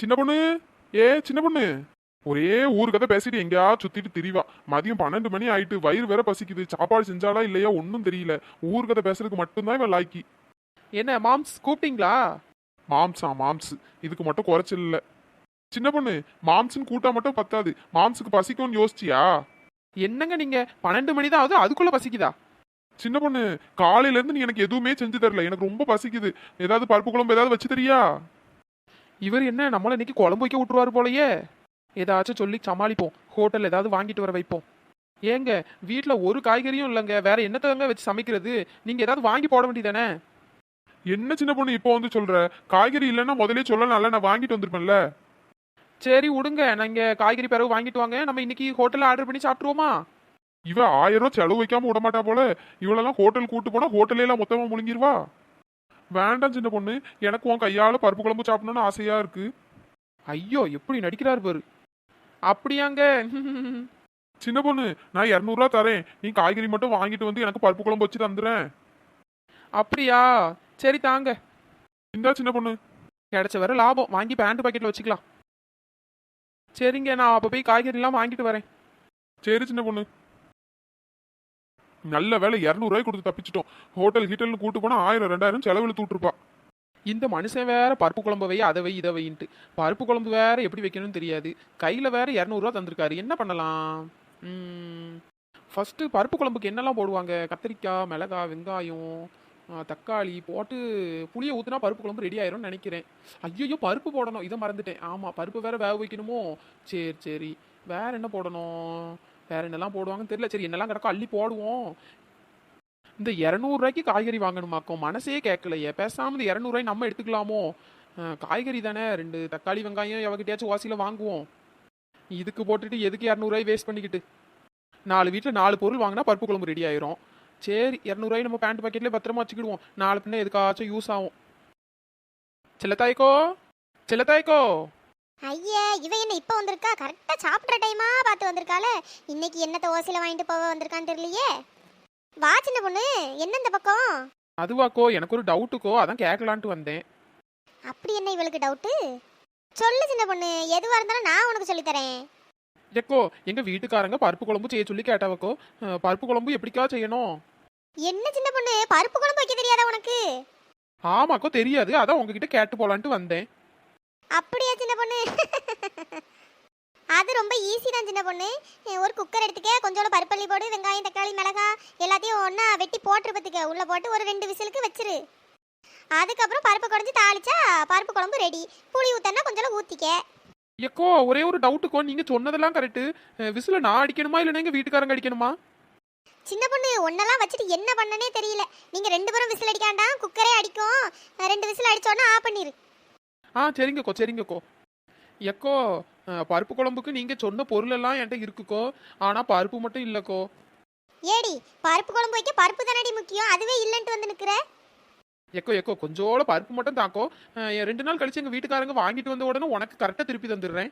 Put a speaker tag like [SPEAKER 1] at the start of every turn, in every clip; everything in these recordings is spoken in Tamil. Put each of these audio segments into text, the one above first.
[SPEAKER 1] சின்ன பொண்ணு, சின்ன பொண்ணு. ஒரே ஊரு கதை பேசிட்டு எங்கேயா சுத்திட்டு திரிவா. மதியம் 12 மணி ஆயிட்டு, வயிறு வேற பசிக்குது. சாப்பாடு செஞ்சாலா இல்லையா ஒன்னும் தெரியல. ஊரு கதை பேசுறதுக்கு மட்டும்தான் இவன் லாய்க்கி.
[SPEAKER 2] என்ன மாம்ஸ் கூப்பிட்டீங்களா?
[SPEAKER 1] மாம்ஸ். இதுக்கு மட்டும் குறைச்சல் இல்ல. சின்ன பொண்ணு, மாம்ஸ்ன்னு கூட்டா மட்டும் பத்தாது. மாம்ஸுக்கு பசிக்கும்னு யோசிச்சியா?
[SPEAKER 2] என்னங்க நீங்க 12 மணி தான் ஆகுது அதுக்குள்ள பசிக்குதா?
[SPEAKER 1] சின்ன பொண்ணு, காலையில இருந்து நீ எனக்கு எதுவுமே செஞ்சு தரல. எனக்கு ரொம்ப பசிக்குது. ஏதாவது பருப்பு குழம்பு ஏதாவது வச்சு தரியா?
[SPEAKER 2] இவர் என்ன நம்மள இன்னைக்கு குழம்பு வைக்க விட்டுருவாரு போலயே. ஏதாச்சும் சொல்லி சமாளிப்போம். ஹோட்டல் ஏதாவது வாங்கிட்டு வர வைப்போம். ஏங்க வீட்ல ஒரு காய்கறியும் இல்லைங்க, வேற என்னத்தங்க வச்சு சமைக்கிறது? நீங்க ஏதாவது வாங்கி போட வேண்டியதானே?
[SPEAKER 1] என்ன சின்ன பொண்ணு இப்போ வந்து சொல்ற? காய்கறி இல்லைன்னா முதலே சொல்லலாம்ல, நான் வாங்கிட்டு வந்திருப்பேன்ல.
[SPEAKER 2] சரி விடுங்க, நீங்க காய்கறி பிறகு வாங்கிட்டு வாங்க. நம்ம இன்னைக்கு ஹோட்டல்ல ஆர்டர் பண்ணி சாப்பிட்டுருவோமா?
[SPEAKER 1] இவ 1000 ரூபாய் செலவு வைக்காம விட மாட்டா போல. இவளெல்லாம் ஹோட்டல் கூட்டு போனா ஹோட்டலே எல்லாம் மொத்தமா முழுங்கிருவா. வேண்டாம் சின்ன பொண்ணு, எனக்கு உன் கையால பருப்பு குழம்பு சாப்பிடணும்னு ஆசையா இருக்கு.
[SPEAKER 2] ஐயோ எப்படி நடிக்கிறார் பாரு. அப்படியாங்க?
[SPEAKER 1] சின்ன பொண்ணு, நான் 200 ரூபாய் தரேன். நீ காய்கறி மட்டும் வாங்கிட்டு வந்து எனக்கு பருப்பு குழம்பு வச்சு தந்துடுறேன்.
[SPEAKER 2] அப்படியா? சரி தாங்க.
[SPEAKER 1] இந்தா சின்ன பொண்ணு.
[SPEAKER 2] கிடைச்ச வர லாபம் வாங்கி பேண்ட் பாக்கெட்ல வச்சுக்கலாம். சரிங்க, நான் அப்ப போய் காய்கறி எல்லாம் வாங்கிட்டு வரேன்.
[SPEAKER 1] சரி சின்ன பொண்ணு. நல்ல வேலை 200 ரூபாய் கொடுத்து தப்பிச்சிட்டோம். ஹோட்டல் ஹீட்டல்னு கூட்டு போனா 1000 2000 செலவு தூட்டுருப்பா.
[SPEAKER 2] இந்த மனுஷன் வேற பருப்பு குழம்பு வை அதை வை இதை வைன்ட்டு. பருப்பு குழம்பு வேற எப்படி வைக்கணும்னு தெரியாது. கையில வேற 200 ரூபா தந்திருக்காரு. என்ன பண்ணலாம்? ஃபர்ஸ்ட் பருப்பு குழம்புக்கு என்னெல்லாம் போடுவாங்க? கத்திரிக்காய், மிளகாய், வெங்காயம், தக்காளி போட்டு புளியை ஊத்துனா பருப்பு குழம்பு ரெடி ஆயிரும்னு நினைக்கிறேன். ஐயோ பருப்பு போடணும், இதை மறந்துட்டேன். ஆமா பருப்பு வேற வேக வைக்கணுமோ? சரி சரி. வேற என்ன போடணும்? வேற என்னெல்லாம் போடுவாங்கன்னு தெரியல. சரி என்னெல்லாம் கிடக்கும் அள்ளி போடுவோம். இந்த 200 ரூபாய்க்கு காய்கறி வாங்கணுமாக்கும் மனசே கேட்கலையே. பேசாம இந்த 200 ரூபாய் நம்ம எடுத்துக்கலாமோ? காய்கறி தானே, 2 தக்காளி வெங்காயம் எவகிட்டயாச்சும் வாசியில வாங்குவோம். இதுக்கு போட்டுட்டு எதுக்கு 200 ரூபாய் வேஸ்ட் பண்ணிக்கிட்டு? 4 வீட்டில் 4 பொருள் வாங்கினா பருப்பு குழம்பு ரெடி ஆயிரும். சரி 200 ரூபாய் நம்ம பேண்ட் பாக்கெட்லேயே பத்திரமா வச்சுக்கிடுவோம். நாலு பின்ன எதுக்காச்சும் யூஸ் ஆகும். செல்லத்தாய்க்கோ, செல்லத்தாய்க்கோ.
[SPEAKER 3] ஐயா இவ என்ன இப்ப வந்திருக்கா? கரெக்டா சாப்பிட்ற டைமா பார்த்து வந்திருக்காளே. இன்னைக்கு என்னத்த ஓசில வாங்கிட்டு போக வந்திருக்கான்னு தெரியலையே. வா சின்ன பொண்ணு, என்ன இந்த பக்கம்?
[SPEAKER 2] அதுவாக்கோ எனக்கு ஒரு டவுட்டுக்கோ, அதான் கேட்கலான்ட்டு வந்தேன்.
[SPEAKER 3] அப்படி என்ன இவளுக்கு டவுட்டு? சொல்லு சின்ன பொண்ணு, எதுவா இருந்தாலும் நான் உனக்கு சொல்லி தரேன்.
[SPEAKER 2] எக்கோ எங்க வீட்டுக்காரங்க பருப்பு குழம்பு செய்ய சொல்லி கேட்டாவக்கோ. பருப்பு குழம்பு எப்படிக்கா செய்யணும்?
[SPEAKER 3] என்ன சின்ன பொண்ணு, பருப்பு குழம்பு வைக்க தெரியாதா உனக்கு?
[SPEAKER 2] ஆமாக்கோ தெரியாது, அதான் உங்ககிட்ட கேட்டு போலான்ட்டு வந்தேன்.
[SPEAKER 3] அப்படியா சின்ன பொண்ணு? அது ரொம்ப ஈஸி தான் சின்ன பொண்ணு. ஒரு குக்கர் எடுத்துக்க, கொஞ்சோட பருப்பள்ளி போடு, வெங்காயம் தக்காளி மிளகாய் எல்லாத்தையும் ஒன்றா வெட்டி போட்டுருப்பதுக்கு உள்ளே போட்டு ஒரு 2 விசிலுக்கு வச்சிரு. அதுக்கப்புறம் பருப்பு குழஞ்சி தாளிச்சா பருப்பு குழம்பு ரெடி. புளி ஊத்தனா கொஞ்சம் ஊற்றிக்க.
[SPEAKER 2] எக்கோ ஒரே ஒரு டவுட்டுக்கோ, நீங்க சொன்னதெல்லாம் கரெக்டு. விசில நான் அடிக்கணுமா இல்லைன்னா எங்க வீட்டுக்காரங்க அடிக்கணுமா?
[SPEAKER 3] சின்ன பொண்ணு ஒன்னெல்லாம் வச்சுட்டு என்ன பண்ணனே தெரியல. நீங்கள் 2 பேரும் விசில் அடிக்காண்டா, குக்கரே அடிக்கும். 2 விசில் அடிச்சோன்னா ஆஃப் பண்ணிரு.
[SPEAKER 2] சரிங்கக்கோ சரிங்கக்கோ. எக்கோ பருப்பு குழம்புக்கு நீங்க சொன்ன பொருள் எல்லாம் என்கிட்ட இருக்குக்கோ, ஆனா பருப்பு மட்டும் இல்லக்கோ.
[SPEAKER 3] ஏடி பருப்பு குழம்பு வைக்க பருப்பு தானடி முக்கியம், அதுவே இல்லைன்ட்டு வந்து நிற்கிற.
[SPEAKER 2] எக்கோ எக்கோ கொஞ்சோட பருப்பு மட்டும் தாக்கோ. 2 நாள் கழிச்சு எங்க வீட்டுக்காரங்க வாங்கிட்டு வந்த உடனே உனக்கு கரெக்டா திருப்பி தந்துடுறேன்.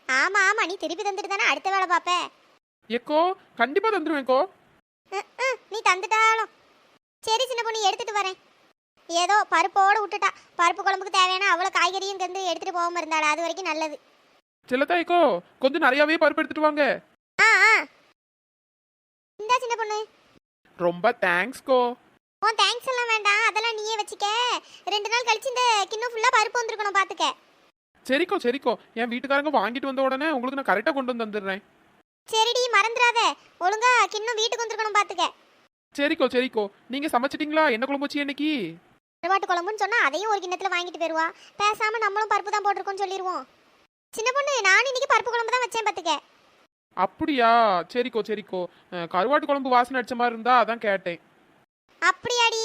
[SPEAKER 3] ஆமா ஆமா, நீ திருப்பி தந்துட்டு தானே அடுத்த வேலை பார்ப்ப.
[SPEAKER 2] எக்கோ கண்டிப்பா தந்துடுவேன்க்கோ.
[SPEAKER 3] நீ தந்துட்டாலும் சரி சின்ன பொண்ணு, எடுத்துட்டு வரேன். ஏதோ பருப்போடு விட்டுட்டா. பருப்பு குழம்புக்கு தேவையான அவ்வளோ காய்கறியும் கந்து எடுத்துட்டு போகாம இருந்தாள், அது வரைக்கும் நல்லது.
[SPEAKER 2] செல்லத்தாய்க்கோ கொஞ்சம் நிறையாவே பருப்பு எடுத்துட்டு வாங்க.
[SPEAKER 3] ஆ ஆ இந்தா சின்ன பொண்ணு.
[SPEAKER 2] ரொம்ப தேங்க்ஸ்கோ.
[SPEAKER 3] உன் தேங்க்ஸ் எல்லாம் வேண்டாம், அதெல்லாம் நீயே வச்சுக்க. 2 நாள் கழிச்சு இந்த கிண்ணம் ஃபுல்லா பருப்பு வந்திருக்கணும் பாத்துக்க.
[SPEAKER 2] சரிக்கோ சரிக்கோ, என் வீட்டுக்காரங்க வாங்கிட்டு வந்த உடனே உங்களுக்கு நான் கரெக்டா கொண்டு வந்து தந்துடுறேன்.
[SPEAKER 3] சரிடி மறந்துடாத, ஒழுங்கா கிண்ணம் வீட்டுக்கு வந்திருக்கணும் பாத்துக்க.
[SPEAKER 2] சரிக்கோ சரிக்கோ. நீங்க சமைச்சிட்டீங்களா? என்ன குழம்பு வச்சு இன்னைக்கு?
[SPEAKER 3] கருவாட்டு குழம்புன்னு சொன்னா அதையும் ஒரு கிண்ணத்துல வாங்கிட்டு போயிருவா. பேசாம நம்மளும் பருப்பு தான் போட்டிருக்கோம்னு சொல்லிடுவோம். சின்ன பொண்ணு நான் இன்னைக்கு பருப்பு குழம்பு தான் வச்சேன் பாத்துக்க.
[SPEAKER 2] அப்படியா? சரிக்கோ சரிக்கோ. கருவாட்டு குழம்பு வாசனை அடிச்ச மாதிரி இருந்தா அதான் கேட்டேன்.
[SPEAKER 3] அப்படியாடி?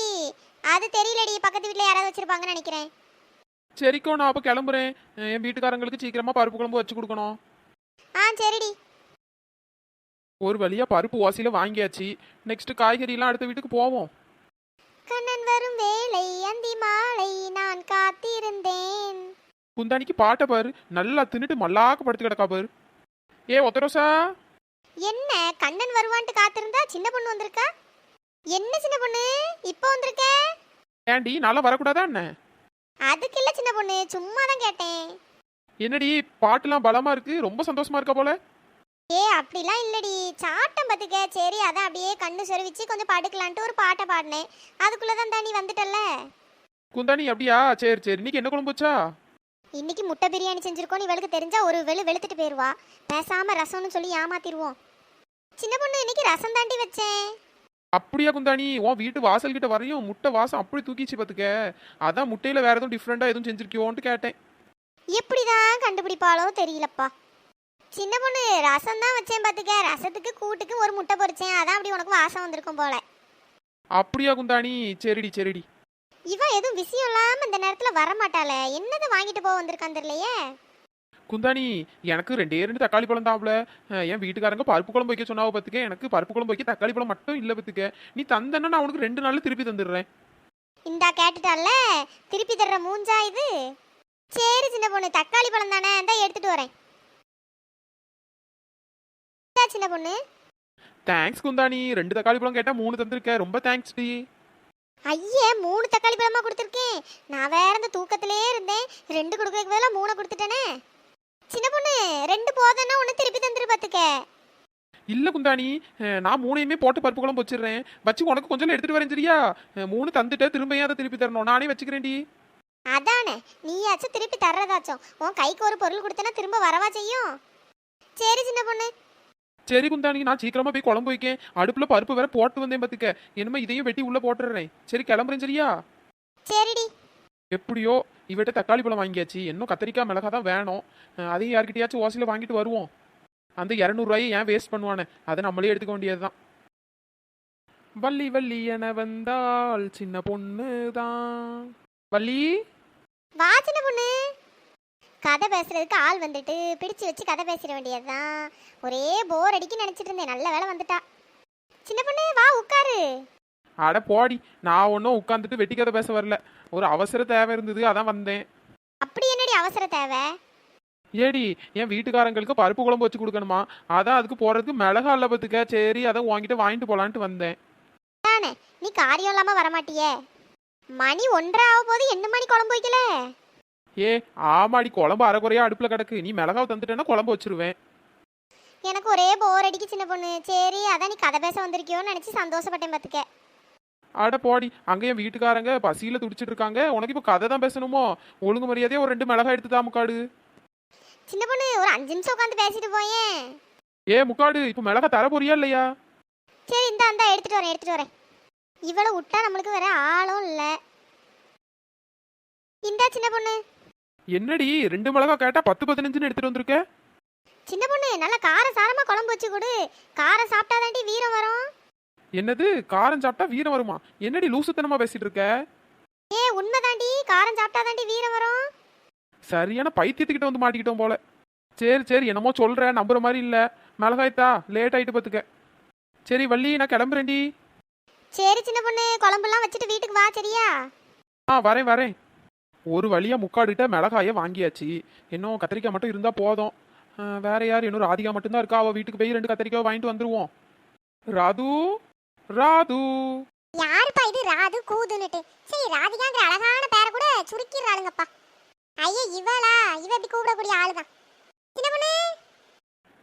[SPEAKER 3] அது தெரியலடி, பக்கத்து வீட்டுல யாராவது வச்சிருப்பாங்கன்னு நினைக்கிறேன்.
[SPEAKER 2] சரிக்கோ நான் அப்ப கிளம்புறேன். என் வீட்டுக்காரங்களுக்கு சீக்கிரமா பருப்பு குழம்பு வச்சு கொடுக்கணும்.
[SPEAKER 3] சரிடி.
[SPEAKER 2] ஒரு வழியா பருப்பு வாசியில வாங்கியாச்சு. நெக்ஸ்ட் காய்கறி எல்லாம் அடுத்த வீட்டுக்கு போவோம்.
[SPEAKER 3] கண்ணன் வரும் வேளை அந்தி மாலை நான் காத்திருந்தேன்.
[SPEAKER 2] குந்தானிக்கு பாட்டை பாரு, நல்லா தின்னுட்டு மல்லாக்க படுத்து கிடக்கா பாரு. ஒத்தரோசா.
[SPEAKER 3] என்ன கண்ணன் வருவான்ட்டு காத்திருந்தா சின்ன பொண்ணு வந்திருக்கா? என்ன சின்ன பொண்ணு இப்போ வந்திருக்க?
[SPEAKER 2] ஏண்டி நல்லா வரக்கூடாதா என்ன?
[SPEAKER 3] அதுக்கு இல்ல சின்ன பொண்ணு, சும்மா தான் கேட்டேன்.
[SPEAKER 2] என்னடி பாட்டுலாம் பலமா இருக்கு, ரொம்ப சந்தோஷமா இருக்கா போல.
[SPEAKER 3] அப்படிலாம் இல்லடி, சாட்டம் பத்துக்க. சரி அதான் அப்படியே கண்ணு சொருவிச்சு கொஞ்சம் படுக்கலான்ட்டு ஒரு பாட்டை பாடினேன். அதுக்குள்ளதான் தான் நீ வந்துட்டல்ல.
[SPEAKER 2] குந்தாணி அப்படியா? சரி சரி, இன்னைக்கு என்ன குழம்பு வச்சா?
[SPEAKER 3] இன்னைக்கு முட்டை பிரியாணி செஞ்சிருக்கோம். இவளுக்கு தெரிஞ்சா ஒரு வெளுத்துட்டு போயிருவா. பேசாம ரசம்னு சொல்லி ஏமாத்திடுவோம். சின்ன பொண்ணு இன்னைக்கு ரசம் தாண்டி வச்சேன்.
[SPEAKER 2] அப்படியா குந்தாணி? உன் வீட்டு வாசல் கிட்ட வரையும் முட்டை வாசம் அப்படி தூக்கிச்சு பாத்துக்க. அதான் முட்டையில வேற எதுவும் டிஃப்ரெண்டா எதுவும் செஞ்சிருக்கியோன்ட்டு கேட்டேன்.
[SPEAKER 3] எப்படிதான் கண்டுபிடிப்பாளோ தெரியலப்பா. சின்ன பொண்ணு ரசம் தான் வச்சேன் பாத்துக்க. ரசத்துக்கு கூட்டுக்கு ஒரு முட்டை பொரிச்சேன். அதான் அப்படி உனக்கு வாசம் வந்திருக்கும் போல.
[SPEAKER 2] அப்படியா குந்தாணி? சரிடி சரிடி.
[SPEAKER 3] இவ எதுவும் விஷயம் இல்லாம இந்த நேரத்துல வரமாட்டாளே. என்னது வாங்கிட்டு போக வந்திருக்கான் தெரியலையே.
[SPEAKER 2] குந்தாணி, எனக்கு ரெண்டு தக்காளி பழம் தாப்புல. என் வீட்டுக்காரங்க பருப்பு குழம்பு வைக்க சொன்னாவ பத்துக்க. எனக்கு பருப்பு குழம்பு வைக்க தக்காளி பழம் மட்டும் இல்ல பத்துக்க. நீ தந்தன்னா நான் உனக்கு 2 நாள்ல திருப்பி தந்துடுறேன்.
[SPEAKER 3] இந்தா கேட்டுட்டால திருப்பி தர்ற மூஞ்சா இது. சரி சின்ன பொண்ணு, தக்காளி பழம் தானே, இந்தா எடுத்துட்டு வரேன். இந்தா சின்ன பொண்ணு.
[SPEAKER 2] தேங்க்ஸ் குந்தாணி. 2 தக்காளி பழம் கேட்டா 3 தந்திருக்க. ரொம்ப தேங்க்ஸ் டி.
[SPEAKER 3] ஐயே 3 தக்காளி பழமா கொடுத்துருக்கேன். நான் வேற இந்த தூக்கத்திலே இருந்தேன். 2 கொடுக்கறதுக்கு பதிலா 3 கொடுத்துட்டேனே. சின்ன பொண்ணு 2 போதன்னா ஒன்று திருப்பி தந்துரு பார்த்துக்க.
[SPEAKER 2] இல்ல குந்தாணி, நான் 3யுமே போட்டு பருப்பு குழம்பு வச்சிடுறேன். வச்சு உனக்கு கொஞ்சம் எடுத்துட்டு வரேன் சரியா? 3 தந்துட்டு திரும்ப ஏன் அதை திருப்பி தரணும்? நானே வச்சுக்கிறேன்டி.
[SPEAKER 3] அதானே, நீயாச்சும் திருப்பி தர்றதாச்சும். உன் கைக்கு ஒரு பொருள் கொடுத்தனா திரும்ப வரவா செய்யும். சரி சின்ன பொண்ணு.
[SPEAKER 2] சரி குந்தாணி, நான் சீக்கிரமா போய் குழம்பு வைக்கேன். அடுப்புல பருப்பு வேற போட்டு வந்தேன் பாத்துக்க. இனிமே இதையும் வெட்டி உள்ள போட்டுடுறேன். சரி கிளம்புறேன் சரியா?
[SPEAKER 3] சரிடி.
[SPEAKER 2] எப்படியோ இவட்ட தக்காளி பழம் வாங்கியாச்சு. இன்னும் கத்திரிக்காய் மிளகா தான் வேணும். அதையும் யார்கிட்டயாச்சும் ஓசில வாங்கிட்டு வருவோம். அந்த 200 ரூபாயை ஏன் வேஸ்ட் பண்ணுவானே, அதை நம்மளே எடுத்துக்க வேண்டியதுதான். வள்ளி வள்ளி என வந்தால் சின்ன பொண்ணு தான். வள்ளி,
[SPEAKER 3] வா சின்ன பொண்ணு. கதை பேசுறதுக்கு ஆள் வந்துட்டு பிடிச்சு வச்சு கதை பேசிட வேண்டியதுதான். ஒரே போர் அடிக்க நினைச்சிட்டு இருந்தேன். நல்ல வேலை வந்துட்டா. சின்ன பொண்ணு வா உட்காரு.
[SPEAKER 2] அட போடி, நான் ஒன்றும் உட்காந்துட்டு வெட்டி கதை பேச வரல. ஒரு அவசர தேவை இருந்தது, அதான் வந்தேன்.
[SPEAKER 3] அப்படி என்னடி அவசர தேவை?
[SPEAKER 2] ஏடி, என் வீட்டுக்காரங்களுக்கு பருப்பு குழம்பு வச்சு கொடுக்கணுமா? அதான் அதுக்கு போறதுக்கு மிளகா இல்ல பத்துக்க. சரி அதை உங்ககிட்ட வாங்கிட்டு போலான்ட்டு வந்தேன்.
[SPEAKER 3] தானே, நீ காரியம் இல்லாம வரமாட்டியே. மணி 1:30 ஆக போது, என்ன மணி குழம்பு வைக்கல?
[SPEAKER 2] ஏ ஆமாடி, குழம்பு அரைக்குறையா அடுப்புல கிடக்கு. நீ மிளகாவை தந்துட்டேன்னா குழம்பு வச்சிருவேன்.
[SPEAKER 3] எனக்கு ஒரே போர் அடிக்கு சின்ன பொண்ணு. சரி அதான் நீ கதை பேச வந்திருக்கியோன்னு நினைச்சு சந்தோஷப்பட்டேன் பார்த்துக்க.
[SPEAKER 2] அட போடி, அங்கே என் வீட்டுக்காரங்க பசியில துடிச்சிட்டு இருக்காங்க. உனக்கு இப்போ கதை தான் பேசணுமோ? ஒழுங்கு மரியாதையா ஒரு 2 மிளகாய் எடுத்து தான் முக்காடு.
[SPEAKER 3] சின்ன பொண்ணு ஒரு 5 நிமிஷம் உட்காந்து பேசிட்டு போயேன்.
[SPEAKER 2] ஏ முக்காடு, இப்போ மிளகாய் தர போறியா இல்லையா?
[SPEAKER 3] சரி இந்தா எடுத்துட்டு வரேன். இவளை விட்டா நம்மளுக்கு வேற ஆளும் இல்லை. இந்தா சின்ன பொண்ணு.
[SPEAKER 2] என்னடி 2 மிளகாய் கேட்டா 10-15ன்னு எடுத்துட்டு வந்திருக்க?
[SPEAKER 3] சின்ன பொண்ணு நல்லா காரம் சாரமா குழம்பு வச்சு கொடு. காரம் சாப்பிட்டாதாண்டி வீரம் வரும்.
[SPEAKER 2] என்னது காரம் சாப்பிட்டா வீரம் வருமா? என்னடி லூசுத்தனமா பேசிட்டு இருக்க?
[SPEAKER 3] உண்மைதாண்டி, காரம் சாப்பிட்டாதாண்டி வீரம் வரும்.
[SPEAKER 2] சரியான பைத்தியத்துக்கிட்ட வந்து மாட்டிக்கிட்டோம் போல. சரி சரி, என்னமோ சொல்ற, நம்புற மாதிரி இல்ல. மிளகாய்த்தா லேட் ஆயிட்டு பாத்துக்க. சரி வள்ளி, நான் கிளம்புறேன்டி.
[SPEAKER 3] சரி சின்ன பொண்ணு, குழம்புலாம் வச்சுட்டு வீட்டுக்கு வா சரியா?
[SPEAKER 2] வரேன் வரேன். ஒரு வழியா முக்காடுகிட்ட மிளகாயை வாங்கியாச்சு. இன்னும் கத்திரிக்காய் மட்டும் இருந்தா போதும். வேற யார்? இன்னும் ராதிகா மட்டும்தான் இருக்கா. அவ வீட்டுக்கு போய் 2 கத்திரிக்காய் வாங்கிட்டு வந்துருவோம். ராது ராது.
[SPEAKER 3] யாருப்பா இது ராது கூதுன்னுட்டு? சரி ராதிகாங்கிற அழகான பேரை கூட சுருக்கிடுறாளுங்கப்பா. ஐயா இவளா? இவ எப்படி கூப்பிடக்கூடிய ஆளுதான். சின்ன பொண்ணு.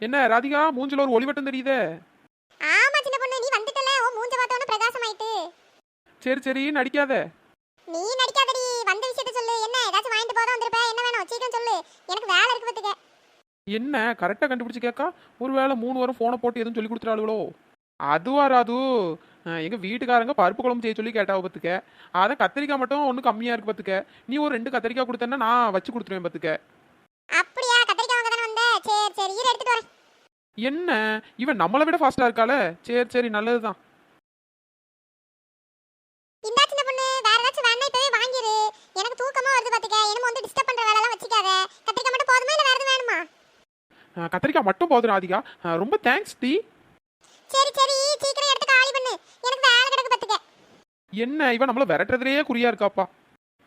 [SPEAKER 2] என்ன ராதிகா, மூஞ்சில ஒரு ஒளிவட்டம் தெரியுதே?
[SPEAKER 3] ஆமா சின்ன பொண்ணு, நீ வந்துட்டல. ஓ மூஞ்ச பார்த்தவன பிரகாசம் ஆயிட்டு.
[SPEAKER 2] சரி சரி, நடிக்காத.
[SPEAKER 3] நீ நடிக்காதடி, வந்த விஷயத்த சொல்லு. என்ன ஏதாச்சும் வாங்கிட்டு போறோம் வந்திருப்ப, என்ன வேணும் சீக்கிரம் சொல்லு. எனக்கு வேலை இருக்கு பத்துக்க.
[SPEAKER 2] என்ன கரெக்டா கண்டுபிடிச்சு கேட்கா? ஒருவேளை 3 வாரம் போனை போட்டு எதுவும் சொல்லி கொடுத்துறாளுகளோ? அதுவா ராது, எங்க வீட்டுக்காரங்க பருப்பு குழம்பு செய்ய சொல்லி கேட்டாவ பத்துக்க. அதை கத்திரிக்காய் மட்டும் ஒன்றும் கம்மியா இருக்கு பத்துக்க. நீ ஒரு 2 கத்திரிக்காய் கொடுத்தேன்னா நான் வச்சு கொடுத்துருவேன் பத்துக்க.
[SPEAKER 3] அப்படியா? கத்திரிக்காய் வாங்க தானே வந்த? சரி சரி இரு எடுத்துட்டு வரேன்.
[SPEAKER 2] என்ன இவன் நம்மளை விட ஃபாஸ்டா இருக்காளே? சரி சரி, நல்லதுதான்.
[SPEAKER 3] இந்தா சின்ன பொண்ணு, வேற ஏதாச்சும் வேணா இப்பவே வாங்கிரு. எனக்கு தூக்கமா வருது பாத்துக்க. என்னமோ வந்து டிஸ்டர்ப் பண்ற வேலை எல்லாம் வச்சுக்காத. கத்திரிக்காய் மட்டும் போதுமா இல்ல வேற எதுவும் வேணுமா?
[SPEAKER 2] கத்திரிக்காய் மட்டும் போதும் ராதிகா. ரொம்ப தேங்க்ஸ் டி.
[SPEAKER 3] சரி சரி சீக்கிரம் எடுத்து காலி பண்ணு. எனக்கு வேலை கிடக்கு பாத்துக்க.
[SPEAKER 2] என்ன இவன் நம்மள விரட்டுறதுலயே குறியா இருக்காப்பா.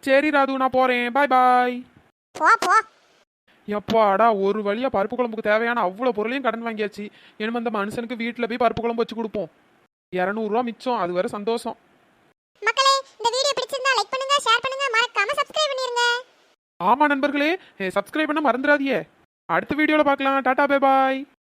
[SPEAKER 2] சரி ராது, நான் போறேன். பாய் பாய்.
[SPEAKER 3] போ போ.
[SPEAKER 2] எப்பாடா, ஒரு வழியா பருப்பு குழம்புக்கு தேவையான அவ்வளோ பொருளையும் கடன் வாங்கியாச்சு. இனிமே அந்த மனுஷனுக்கு வீட்டில் போய் பருப்பு குழம்பு வச்சு கொடுப்போம். 200 ரூபா மிச்சம், அது வேற சந்தோஷம்.
[SPEAKER 3] மக்களே, இந்த வீடியோ பிடிச்சிருந்தா லைக் பண்ணுங்க, ஷேர் பண்ணுங்க, மறக்காம சப்ஸ்கிரைப் பண்ணிருங்க.
[SPEAKER 2] ஆமா நண்பர்களே, சப்ஸ்கிரைப் பண்ண மறந்துடாதீங்க. அடுத்த வீடியோல பார்க்கலாம். Tata bye bye.